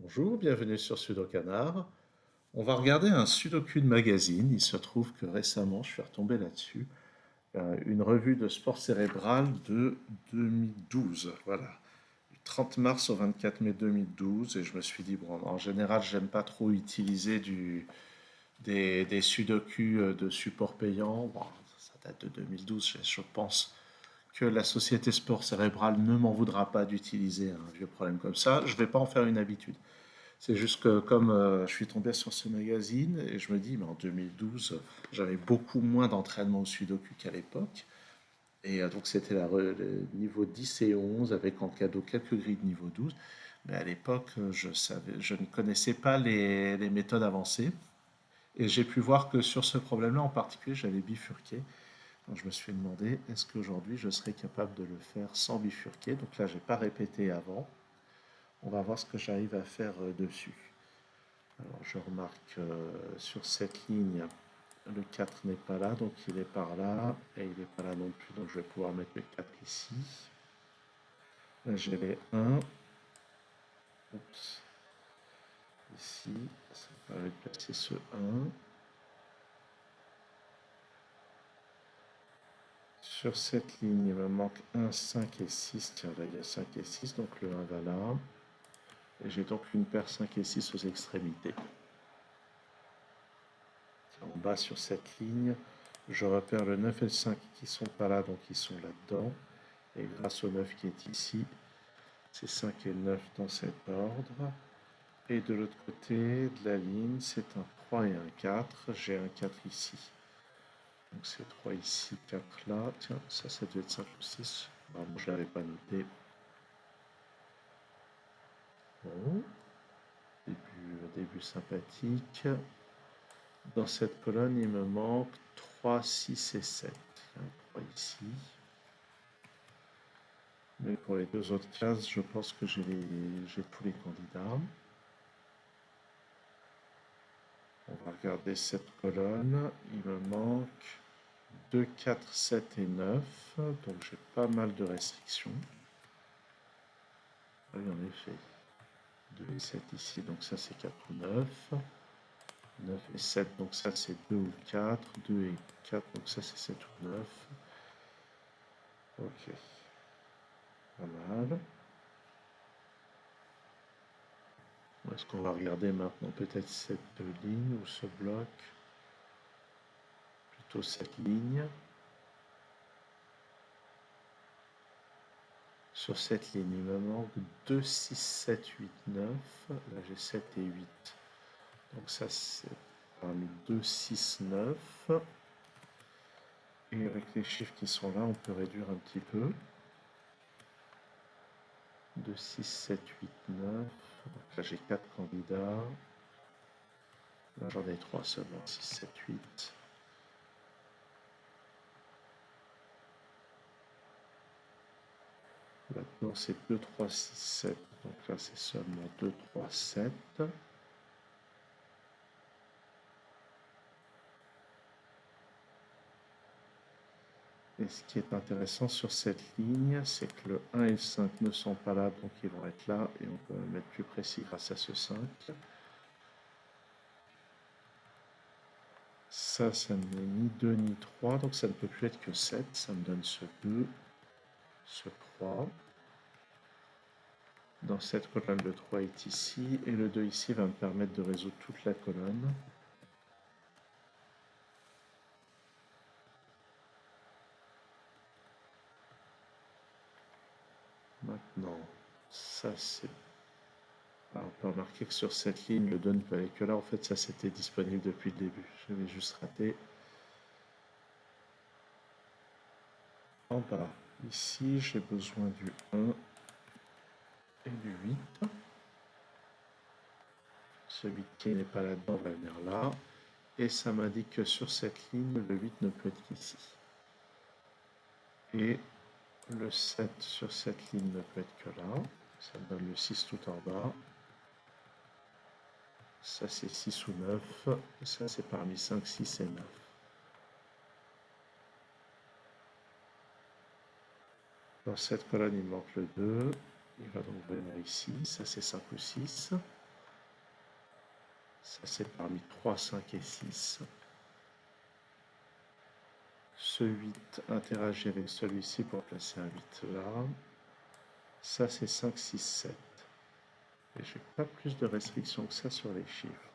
Bonjour, bienvenue sur Sudokanar. On va regarder un Sudoku de magazine. Il se trouve que récemment, je suis retombé là-dessus. Une revue de sport cérébral de 2012. Voilà. Du 30 mars au 24 mai 2012. Et je me suis dit, bon, en général, j'aime pas trop utiliser des Sudoku de support payant. Bon, ça date de 2012. Je pense que la société sport cérébral ne m'en voudra pas d'utiliser un vieux problème comme ça. Je vais pas en faire une habitude. C'est juste que comme je suis tombé sur ce magazine et je me dis, mais en 2012, j'avais beaucoup moins d'entraînement au Sudoku qu'à l'époque. Et donc c'était le niveau 10 et 11 avec en cadeau quelques grilles de niveau 12. Mais à l'époque, je ne connaissais pas les méthodes avancées. Et j'ai pu voir que sur ce problème-là en particulier, j'avais bifurqué. Donc je me suis demandé, est-ce qu'aujourd'hui je serais capable de le faire sans bifurquer? Donc là, j'ai pas répété avant. On va voir ce que j'arrive à faire dessus. Alors je remarque sur cette ligne, le 4 n'est pas là, donc il est par là, et il n'est pas là non plus, donc je vais pouvoir mettre le 4 ici. Là j'ai les 1, oups, ici, ça me permet de placer ce 1. Sur cette ligne, il me manque 1, 5 et 6, tiens là il y a 5 et 6, donc le 1 va là. Et j'ai donc une paire 5 et 6 aux extrémités. En bas sur cette ligne, je repère le 9 et le 5 qui sont pas là, donc ils sont là-dedans. Et grâce au 9 qui est ici, c'est 5 et 9 dans cet ordre. Et de l'autre côté de la ligne, c'est un 3 et un 4. J'ai un 4 ici. Donc c'est 3 ici, 4 là. Tiens, ça devait être 5 ou 6. Bon, je ne l'avais pas noté. Bon, début sympathique. Dans cette colonne, il me manque 3, 6 et 7. Il y a un 3 ici. Mais pour les deux autres cases, je pense que j'ai tous les candidats. On va regarder cette colonne. Il me manque 2, 4, 7 et 9. Donc j'ai pas mal de restrictions. Oui, en effet. 2 et 7 ici, donc ça c'est 4 ou 9. 9 et 7, donc ça c'est 2 ou 4. 2 et 4, donc ça c'est 7 ou 9. Ok, pas mal. Est-ce qu'on va regarder maintenant peut-être cette ligne ou ce bloc? Plutôt cette ligne. Sur cette ligne, il me manque 2, 6, 7, 8, 9. Là, j'ai 7 et 8. Donc ça, c'est parmi 2, 6, 9. Et avec les chiffres qui sont là, on peut réduire un petit peu. 2, 6, 7, 8, 9. Donc là, j'ai 4 candidats. Là, j'en ai 3 seulement. 6, 7, 8. Maintenant, c'est 2, 3, 6, 7. Donc là, c'est seulement 2, 3, 7. Et ce qui est intéressant sur cette ligne, c'est que le 1 et le 5 ne sont pas là, donc ils vont être là, et on peut mettre plus précis grâce à ce 5. Ça ne met ni 2 ni 3, donc ça ne peut plus être que 7. Ça me donne ce 2, ce 3. Dans cette colonne, le 3 est ici, et le 2 ici va me permettre de résoudre toute la colonne. Maintenant, ça c'est... Alors, on peut remarquer que sur cette ligne, le 2 ne peut aller que là. En fait, ça c'était disponible depuis le début. J'avais juste raté. En bas, ici, j'ai besoin du 1 et du 8. Ce 8 qui n'est pas là-dedans va venir là. Et ça m'indique que sur cette ligne, le 8 ne peut être qu'ici. Et le 7 sur cette ligne ne peut être que là. Ça me donne le 6 tout en bas. Ça c'est 6 ou 9. Et ça c'est parmi 5, 6 et 9. Dans cette colonne, il manque le 2. Il va donc venir ici. Ça c'est 5 ou 6. Ça, c'est parmi 3, 5 et 6. Ce 8 interagit avec celui-ci pour placer un 8 là. Ça, c'est 5, 6, 7. Et j'ai pas plus de restrictions que ça sur les chiffres.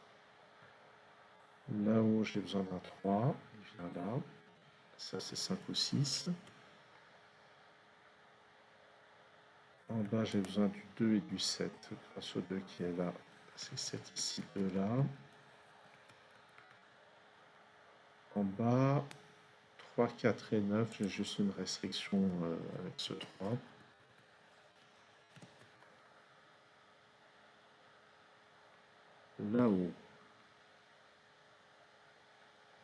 Là où j'ai besoin d'un 3, il vient là. Ça, c'est 5 ou 6. En bas, j'ai besoin du 2 et du 7. Grâce au 2 qui est là, c'est 7 ici, 2 là. En bas, 3, 4 et 9, j'ai juste une restriction avec ce 3. Là-haut,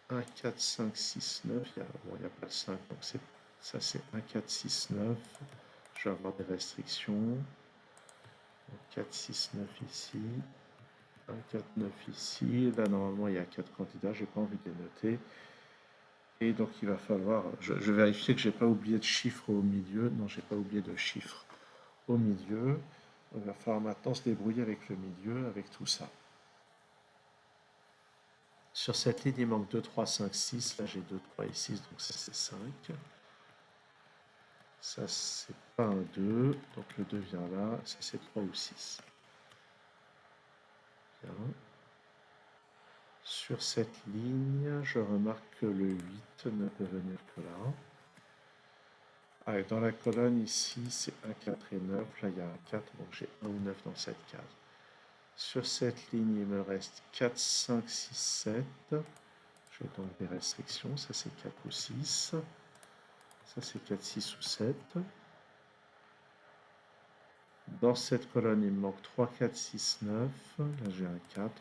1, 4, 5, 6, 9, il n'y a pas le 5, donc ça c'est 1, 4, 6, 9. Je vais avoir des restrictions. Donc 4, 6, 9 ici. 1, 4, 9 ici. Là, normalement, il y a 4 candidats, je n'ai pas envie de les noter. Et donc, il va falloir, je vais vérifier que j'ai pas oublié de chiffre au milieu. Non, j'ai pas oublié de chiffre au milieu. Il va falloir maintenant se débrouiller avec le milieu, avec tout ça. Sur cette ligne, il manque 2, 3, 5, 6. Là, j'ai 2, 3 et 6, donc ça, c'est 5. Ça, c'est pas un 2, donc le 2 vient là. Ça, c'est 3 ou 6. Bien. Sur cette ligne, je remarque que le 8 ne peut venir que là. Ah, et dans la colonne ici, c'est 1, 4 et 9. Là, il y a un 4, donc j'ai 1 ou 9 dans cette case. Sur cette ligne, il me reste 4, 5, 6, 7. J'ai donc des restrictions. Ça, c'est 4 ou 6. Ça, c'est 4, 6 ou 7. Dans cette colonne, il me manque 3, 4, 6, 9. Là, j'ai un 4.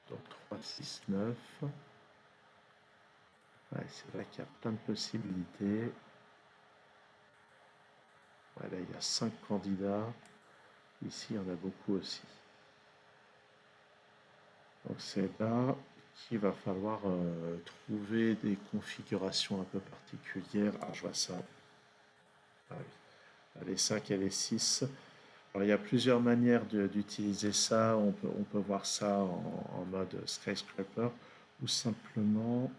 Donc 3, 6, 9. Ouais, c'est vrai qu'il y a plein de possibilités. Ouais, là, il y a 5 candidats. Ici, il y en a beaucoup aussi. Donc c'est là qu'il va falloir trouver des configurations un peu particulières. Ah, je vois ça. Ah oui. Les 5 et les 6. Alors, il y a plusieurs manières d'utiliser ça. On peut voir ça en mode skyscraper ou simplement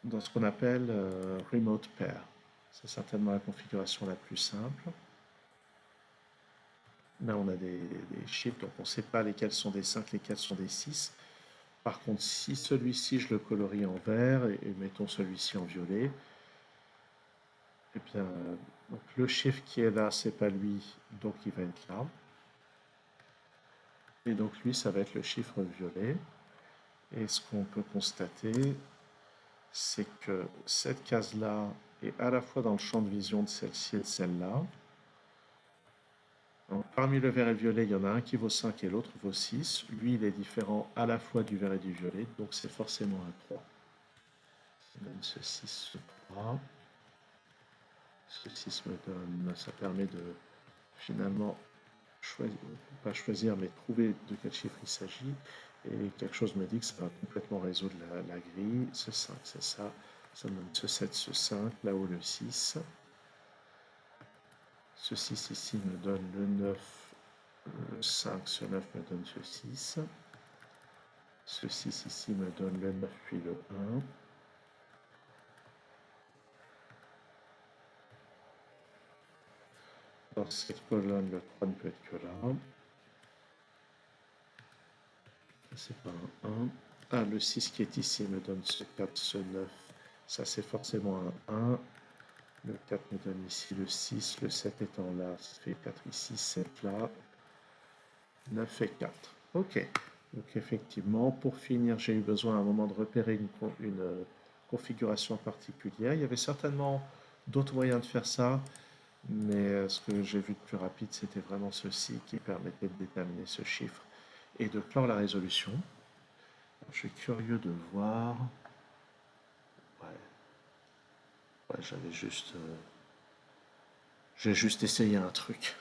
dans ce qu'on appelle remote pair. C'est certainement la configuration la plus simple. Là, on a des chiffres, donc on ne sait pas lesquels sont des 5, lesquels sont des 6. Par contre, si celui-ci, je le colorie en vert, et mettons celui-ci en violet, eh bien, donc le chiffre qui est là, c'est pas lui, donc il va être là. Et donc lui, ça va être le chiffre violet. Et ce qu'on peut constater, c'est que cette case-là est à la fois dans le champ de vision de celle-ci et de celle-là. Parmi le vert et le violet, il y en a un qui vaut 5 et l'autre vaut 6. Lui, il est différent à la fois du vert et du violet, donc c'est forcément un 3. Ça donne ce 6, ce 3. Ce 6 me donne, ça permet de finalement choisir, pas choisir, mais trouver de quel chiffre il s'agit. Et quelque chose me dit que ça va complètement résoudre la grille. Ce 5, c'est ça. Ça me donne ce 7, ce 5, là-haut le 6. Ce 6 ici me donne le 9, le 5, ce 9 me donne ce 6. Ce 6 ici me donne le 9 puis le 1. Dans cette colonne, le 3 ne peut être que là. C'est pas un 1. Ah, le 6 qui est ici me donne ce 4, ce 9. Ça, c'est forcément un 1. Le 4 me donne ici le 6. Le 7 étant là, ça fait 4 ici, 7 là. 9 et 4. Ok. Donc effectivement, pour finir, j'ai eu besoin à un moment de repérer une configuration particulière. Il y avait certainement d'autres moyens de faire ça, mais ce que j'ai vu de plus rapide, c'était vraiment ceci qui permettait de déterminer ce chiffre et de clore la résolution. Je suis curieux de voir. Ouais, ouais, j'ai juste essayé un truc.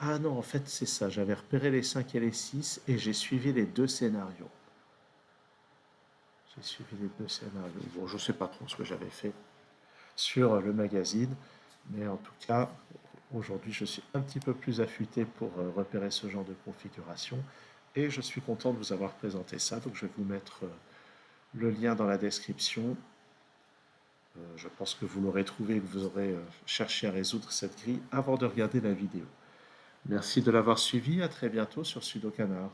Ah non, en fait, c'est ça. J'avais repéré les 5 et les 6 et j'ai suivi les deux scénarios. J'ai suivi les deux scénarios. Bon, je ne sais pas trop ce que j'avais fait sur le magazine, mais en tout cas, aujourd'hui, je suis un petit peu plus affûté pour repérer ce genre de configuration. et je suis content de vous avoir présenté ça. Donc je vais vous mettre le lien dans la description. Je pense que vous l'aurez trouvé et que vous aurez cherché à résoudre cette grille avant de regarder la vidéo. Merci de l'avoir suivi, à très bientôt sur Sudokanar.